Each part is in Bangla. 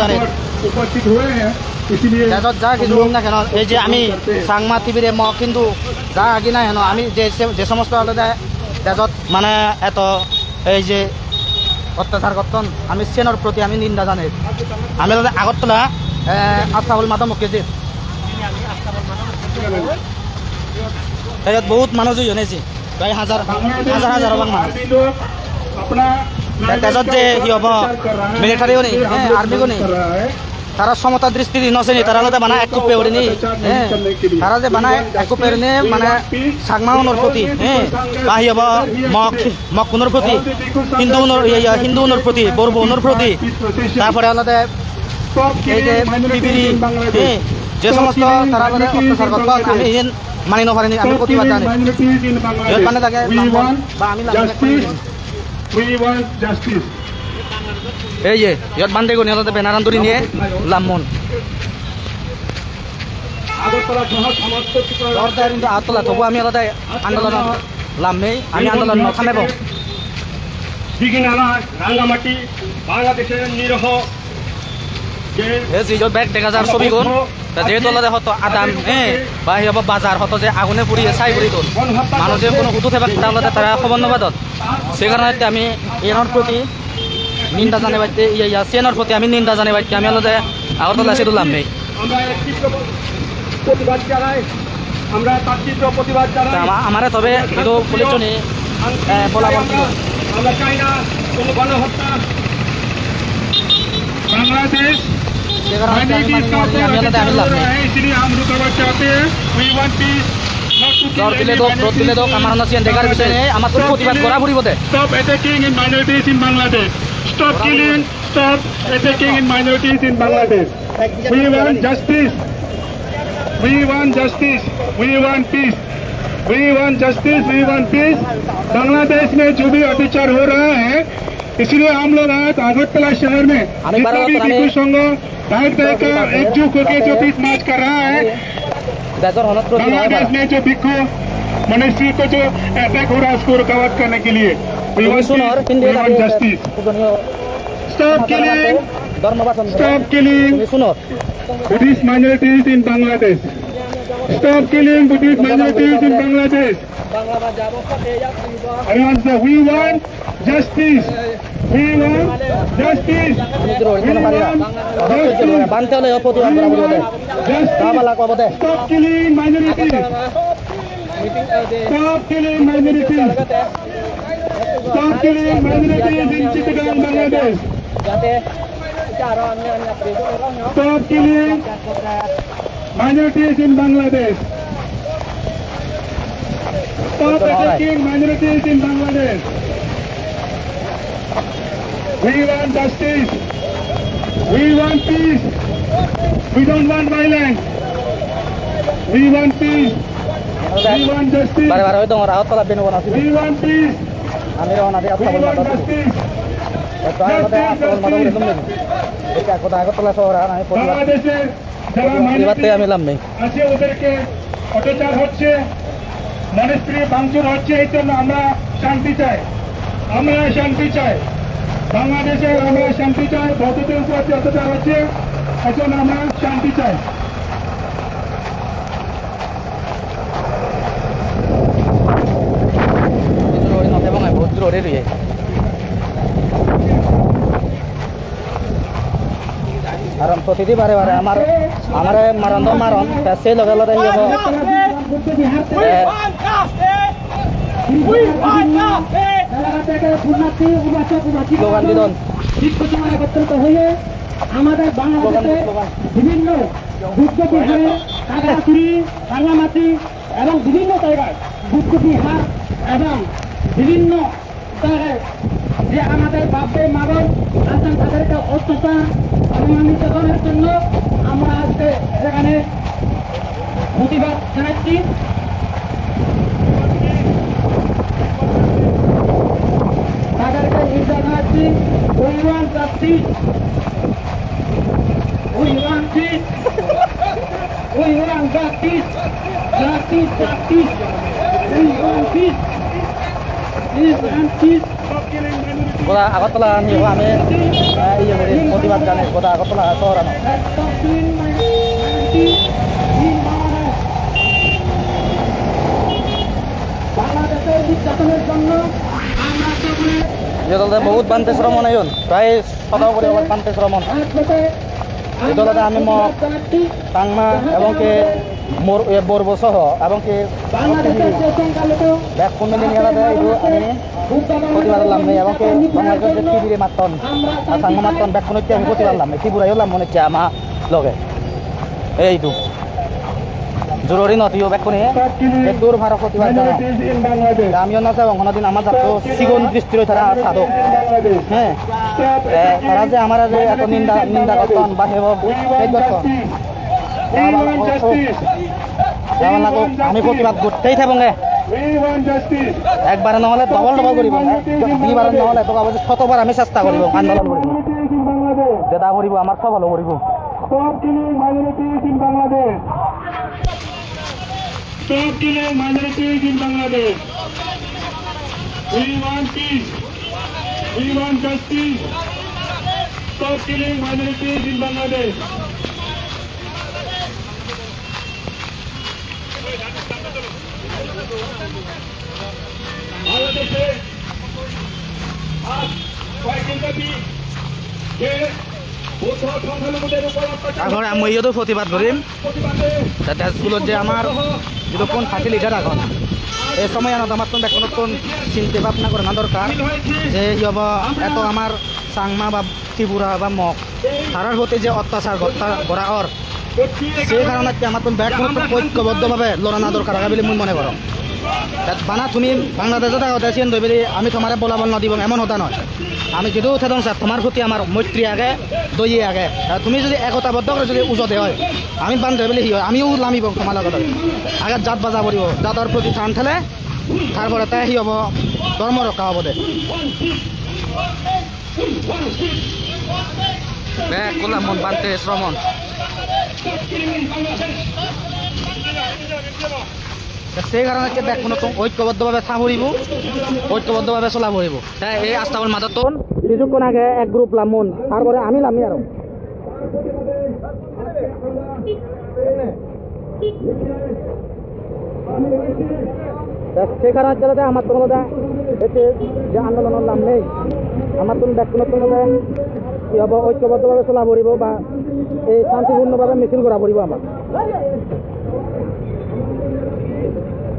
জানে उपस्थित हुए हैं इसलिए তেজত যা কিছু না কেন এই যে আমি সাংমা টিভিরে ম কিন্তু যা আগে না কেন আমি যে সমস্ত আলাদা তেজত মানে এত এই যে অত্যাচার করতেন আমি সেনার প্রতি আমি নিন্দা জানাই আমি আগরতলা আস্তাবল মাধব মুখিজির বহুত মানুষ জনাইছে প্রায় হাজার হাজার মানুষ তেজত যে কি হব মিলিটারিও নেই আর্মিও নেই তারা সমতা দৃষ্টি নচেনি তারা বানায় এক কুপে ওড়েনি তারা যে বানায় এক কুপে ওড়েনি মানে সাংমাউনের প্রতি বা হব মকুনের প্রতি হিন্দুনের প্রতি বর্বনের প্রতি তারপরে আলাদা এই যে পিপিরি যে সমস্ত তারা অত্যাচার করত আমি মানি নপারিনি আমি প্রতিবাদ জানি মানে তাকে বা আমি এই যে ইয়ত বান্ধে গনি আলাদা বেনারান ধরে নিয়ে লামন কিন্তু আতলা তবু আমি আলাদা আন্দোলন লামনেই আমি আন্দোলন থামেব রাঙ্গামাটি বাংলাদেশের নিরহ ব্যাগ দেখা যার ছবিগুন যেহেতু আলাদা হতো আদাম বা হব বাজার হতো যে আগুনে পুড়িয়ে ছাই পুড়ি তোল মানুষ যে কোনো হুতু থাকবে তাহলে তারা সমন্বয়বাদত সেই কারণে আমি এর প্রতি নিন্দা জানাই বাড়তে সেনার প্রতি আমি নিন্দা জানাই বাড়তে আমি আলাদা আগরতলা সেতুলাম নেই আমার তবে কিন্তু পুলিশ বলা बांग्लादेश इसलिए हम रुकावट चाहते हैं we want peace Stop attacking in minorities in Bangladesh. Stop killing. Stop attacking in minorities in Bangladesh. We want justice. We want justice. We want peace. We want justice. We want peace. Bangladesh में जो भी अत्याचार हो रहा है इसलिए हम लोग आज अगरतला शहर में भिक्षु संघ एकजुट होकर जो पीस मार्च कर रहा है बांग्लादेश में जो भिक्षु मनुष्य को जो अटैक हो रहा है उसको रुकावट करने के लिए justice stop killing Buddhist minorities in Bangladesh stop killing Buddhist minorities in Bangladesh we want justice. We want justice. Stop killing minorities. Stop killing minorities. Stop killing minorities in Chittagong, Bangladesh. Stop killing minorities in Bangladesh. Stop attacking minorities in Bangladesh. We want justice. We want peace. We don't want violence. We want peace. We want justice. We want peace. We want justice. বাংলাদেশের যারা মাইনরিটি আছে ওদেরকে অত্যাচার হচ্ছে মনস্ত্রী ভাঙচুর হচ্ছে এই জন্য আমরা শান্তি চাই বাংলাদেশে আমরা শান্তি চাই ভোটের উপর অত্যাচার হচ্ছে এই জন্য আমরা শান্তি চাই কারণ প্রতিটি বারে বারে আমার মারণ সেই লগে লগে আমাদের বাংলাদেশে বিভিন্ন বুদ্ধবিহারে কাগড়াছড়ি রাঙ্গামাটি এবং বিভিন্ন জায়গায় বুদ্ধবিহার এবং বিভিন্ন জায়গায় যে আমাদের বাপে মারণ আছেন তাদেরকে অত্যাচার অপমানিত করার জন্য আমরা আজকে এখানে প্রতিবাদ জানাচ্ছি তাদেরকে নির্দেশ জানাচ্ছি We want justice. We want peace. We want justice. Justice. We want peace. Peace and peace. Stop killing minorities. গোটা আগরতলা আমি ইয়ে করি প্রতিবাদ জানাই গোটা আগরতলা শহর আমার Stop killing minorities in Bangladesh. বাংলাদেশের নির্যাতনের জন্য আমরা সকলে যেদলতে বহুত বান্তে শ্রম নাইন প্রায় শতাও করে বান্তে শ্রম একসাথে যেদলতে আমি জানাচ্ছি টাংমা এবং কি মোর বর্ব সহ এবং কি বাংলাদেশের যে সংখ্যালঘু ব্যাগ কোনদিন নিয়ে আলাদা এইটো আমি প্রতিবাদ লাম নেই এবং কি বাংলাদেশের যে টিভিরে মাতন আর সাংমা মাতন ব্যাগ কোনো আমি প্রতিবাদ লাম নেই ত্রিপুরাইও লাম মনে হচ্ছে আমার লগে এইটো জরুরি নথিও ব্যাগ কোনে দূর ভাড়া প্রতিবাদ জানাও Minorities in Bangladesh. আমিও না যাবো কোনোদিন আমার যাতো সিগুন দৃষ্টির তারা সাধক In Bangladesh. হ্যাঁ Stop তারা যে আমার যে এত নিন্দা করতেন বা হেব We want করতেন justice. We want justice. আমি প্রতিবাদ করতেই থাকবো গে We want justice. একবার নহলে ডবল করিব দুইবার নহলে তো শতবার আমি চেষ্টা করিব আন্দোলন করিব Minorities in Bangladesh. যেটা করিব আমার সব ভালো করিব Stop killing minorities in Bangladesh. Stop killing minorities in Bangladesh. We want peace. We want justice. Stop killing minorities in Bangladesh. বাংলাদেশে আজ কয়েকদিন ব্যাপী যে বৌদ্ধ সংখ্যালঘুদের উপর অত্যাচার এখন আমি ইয়েতো প্রতিবাদ করিম প্রতিবাদে যাতে স্কুলত যে আমার যেটা কোন ফ্যাসিলিটার এখন এই সময় আনত আমার তো নতুন চিন্তা ভাবনা করে না দরকার যে ইয়ব এত আমার চাংমা বা ত্রিপুরা বা মগ তারার হতে যে অত্যাচার করা ওর সেই কারণে আমার তো ব্যাগ ঐক্যবদ্ধভাবে লড়া না দরকার আগে বলে মই মনে করো বানা তুমি বাংলাদেশত আগতে চিন ধৰি পেলি আমি তোমার বলাবল নদিব এমন হতা নয় আমি যদিও উঠে দিওঁ স্যার তোমার প্রতি আমার মৈত্রী আগে দইয়ে আগে তুমি যদি একতাবদ্ধ করে যদি উজতে হয় আমি বান্ধ ধৰি পেলি সি হয় আমিও নামিব তোমার লগত আগে জাত বাজা পড়ব জাতৰ প্রতি টান ঠেলে তারপরে তাই সি হব ধর্ম রক্ষা হব দে কোলা মন বান্ধে শ্রমণ সেই কারণে ব্যাগ কোনো ঐক্যবদ্ধভাবে থাকব ঐক্যবদ্ধভাবে চলা পড়ব তাই এই আস্থাবল মাজত কিছুক্ষণ আগে এক গ্রুপ লামন তারপরে আমি লামি আর সেই কারণে চলে আমার তোর মধ্যে যে আন্দোলনের নাম নেই আমার তুমি ব্যাগ কোনো কি হব ঐক্যবদ্ধভাবে চলা পড়ব বা এই শান্তিপূর্ণভাবে মিছিল করা পড়ব আমার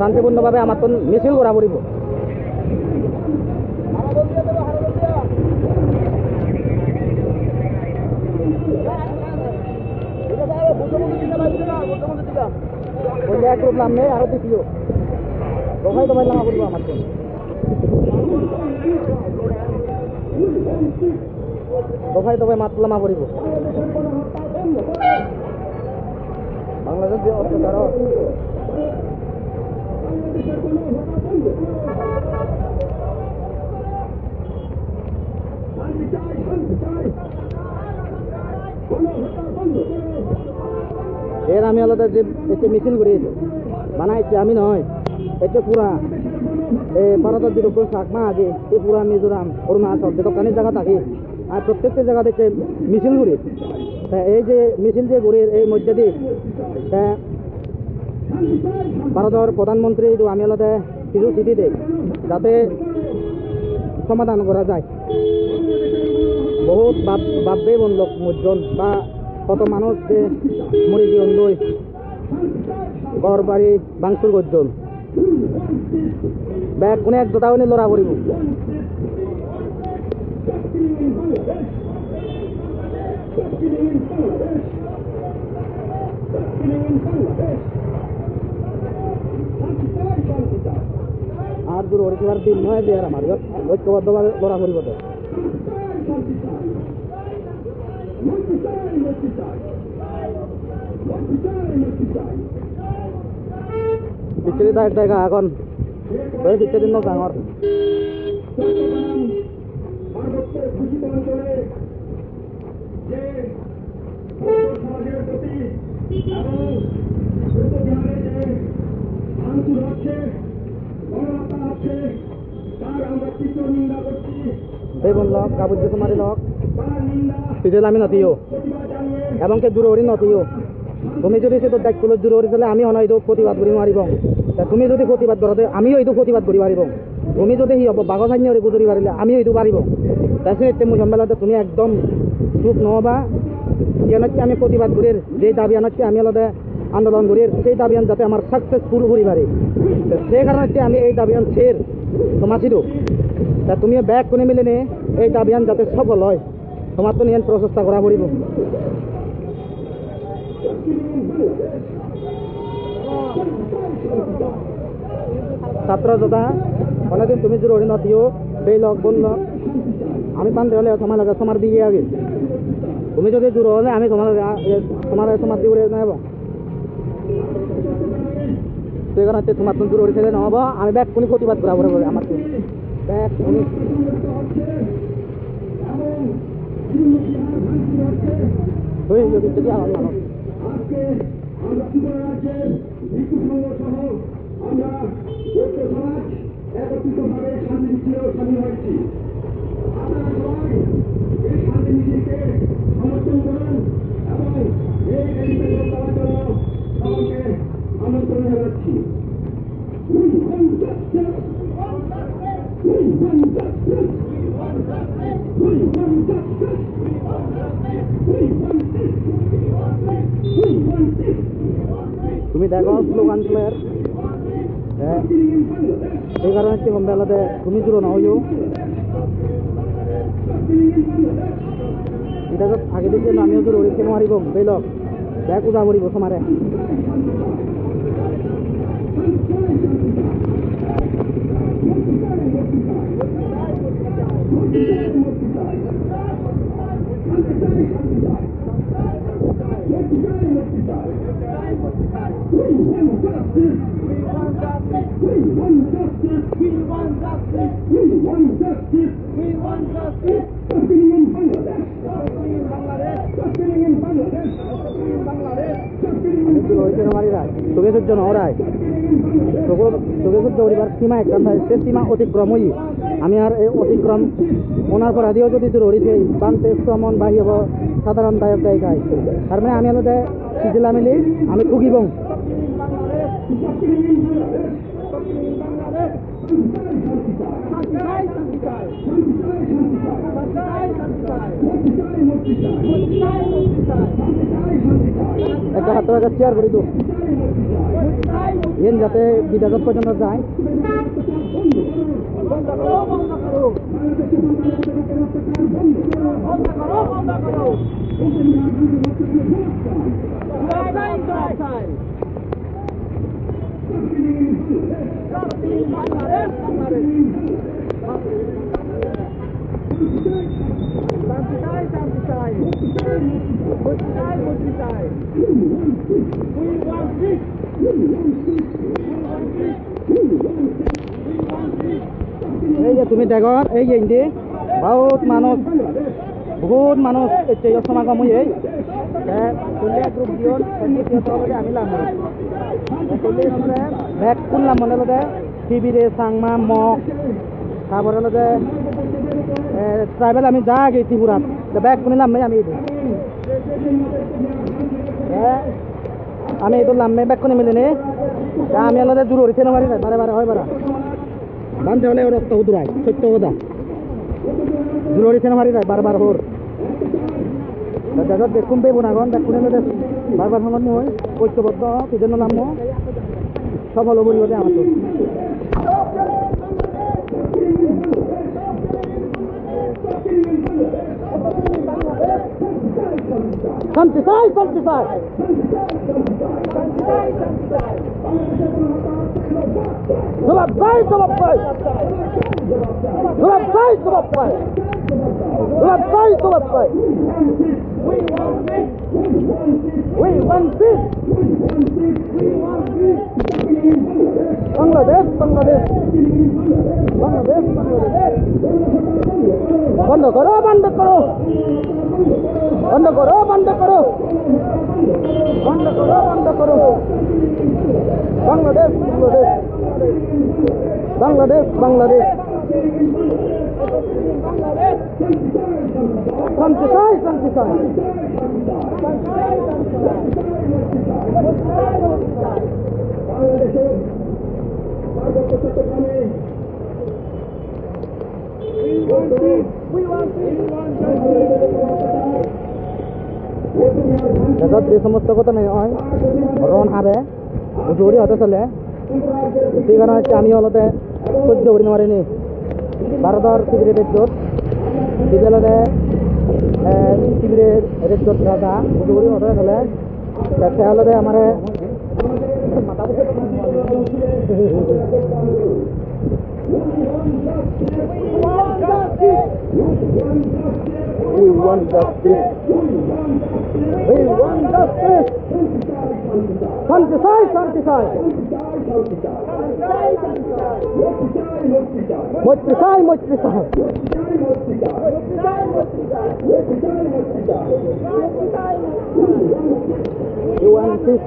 শান্তিপূর্ণভাবে আমার তো মিছিল করা পড়ব এক গ্রুপ নাম নেই আরো দ্বিতীয় দোকাই দোকাই নামা পড়ব আমার তো দোকাই দোকাই মাতলামা পড়ব বাংলাদেশ যে অত্যাচার এর আমি আলাদা যে এতে মিছিল করিয়েছি বানাইছি আমি নয় এতে পুরা ভারতের যে রকম চাকমা আগে এই পুরা মিজোরাম অরুণাচল যে দোকানের জায়গা থাকে আর প্রত্যেকটা জায়গা দেখতে মিছিল করি এই যে মিছিল যে করি এই মধ্যে দিয়ে ভারতের প্রধানমন্ত্রী আমি আলাদা কিছু চিঠি দেয় যাতে সমাধান করা যায় বহুত ভাববে লোক মজ্জন বা কত মানুষ যে মরি জীবন দই ঘর বাড়ি বাংসুর গর্জন ব্যাগ কোনে এক জোতা কোনে লড়া পড়ব আর দূর হরিবার দিন নয় যে আর আমার ঐক্যবদ্ধভাবে লড়া পড়ব তো পিছনে তো এক জায়গা এখন পিছনে ন ডাঙর এই বলল কাবুজ তোমার লোক পিছলে আমি নথিও এবং কে জোরে নথিও তুমি যদি সে তোর দায়িত্ব জোরে তাহলে আমি অনৈধ প্রতিবাদ করি মারিব তুমি যদি প্রতিবাদ করতে আমিও এইটো প্রতিবাদ করি পারিব তুমি যদি সি হব বাঘ চাই গুজৰি পাৰিলে আমিও এইটো পাৰিব তাৰপিছত মোৰ সম্মেলনতে তুমি একদম চুপ নহবা ইয়ানতকে আমি প্রতিবাদ করি যে দাবি আনতকে আমি আলাদা আন্দোলন করি সেই দাবি আন যাতে আমার সাকসেসফুল করি পারি সেই কারণে আমি এই দাবি আন ছেড় তোমাছিল তা তুমি ব্যাক করে মিলে নে এই দাবি আন যাতে সফল হয় তোমার তো নিয়ে প্রচেষ্টা করা পড়ব ছাত্র যোদ্ধা অনেকদিন তুমি জরুরি নথিও সেই লোক বলল আমি পান্তে হলে তোমার লাগে তোমার দিয়ে আগে তুমি যদি দূর হলে আমি তোমার তোমার দিয়ে নেব সেই কারণে তোমার তুমি দূর ছেলে নহব আমি ব্যাগ কোনি প্রতিবাদ করা বলে আমার ব্যাগ কোনি যদি আমার মানুষ একত্রিতভাবে শান্তি মিছিলেও সামিল হয়েছি আপনারা সবাই এই শান্তি মিছিলকে সমর্থন করুন এবং এই দেশের করার জন্য সবাইকে আমন্ত্রণ জানাচ্ছি তুমি দেখো স্লোগান প্লেয়ার এই কারণে কি বেলাতে তুমি জুড়ো না হইও এটা আগে দিকে আমিও জোর ওড়িকে মারিব বেলক ব্যাগ উদা পড়ব তোমারে তোকে সহ্য নহরায় তোকে সহ্য করিবার সীমা একটা সে সীমা অতিক্রম হই আমি আর এই অতিক্রম ওনার পর আদিও যদি জরুরি দিই বানতে শ্রমণ বাহি হব সাধারণ দায়ক দায়িকায় তার মানে আমি আলাদা সিজিলা মিলি আমি ঠুকিব একটা হাত একটা চেয়ার করে দিও যাতে বিদ্যাগত পর্যন্ত যায় এই যে তুমি দেখো এই যে ইন্দি বহুত মানুষ সমাগম হয়ে গ্রুপ দিও আমি লাম ব্যাগ খুললাম মনে হলো টিভিরে সাংমা মগ তারপরে হলো ট্রাইবেল আমি যা আগে ত্রিপুরাত ব্যাগ খুলিলাম আমি আমি এইটো লাম্মে ব্যাগ খুনি মিলিনি আমি হলো দূর হরিছে না বারে বারে হয় বারা বানতে হলে রক্ত উদুরায় সত্য কথা দূর হরিছে না মারি যায় বারবার হোর দাদা দেখুন পেব না গন দেখুন বারবার সময় মই ঐক্যবদ্ধ সেজন্য নাম সফল হব বলে আমার তো শান্তি চাই জবাব চাই We want peace. Bangladesh. বন্ধ করো বাংলাদেশ जगत ये समस्त কথা নাই হয় রন হাবে জোরি হতে চলে এই কারণে আমি হলতে সহ্য করি নোৱাৰিনি ভাৰতৰ সিগারেটের জোট বিদ্যালয়ে সিগারেট জোট রাজা জোরি হতে চলে তাতে হলতে আমারে We want justice. We want justice. Santisai, santisai. Mojpisai, mojpisai. We want peace.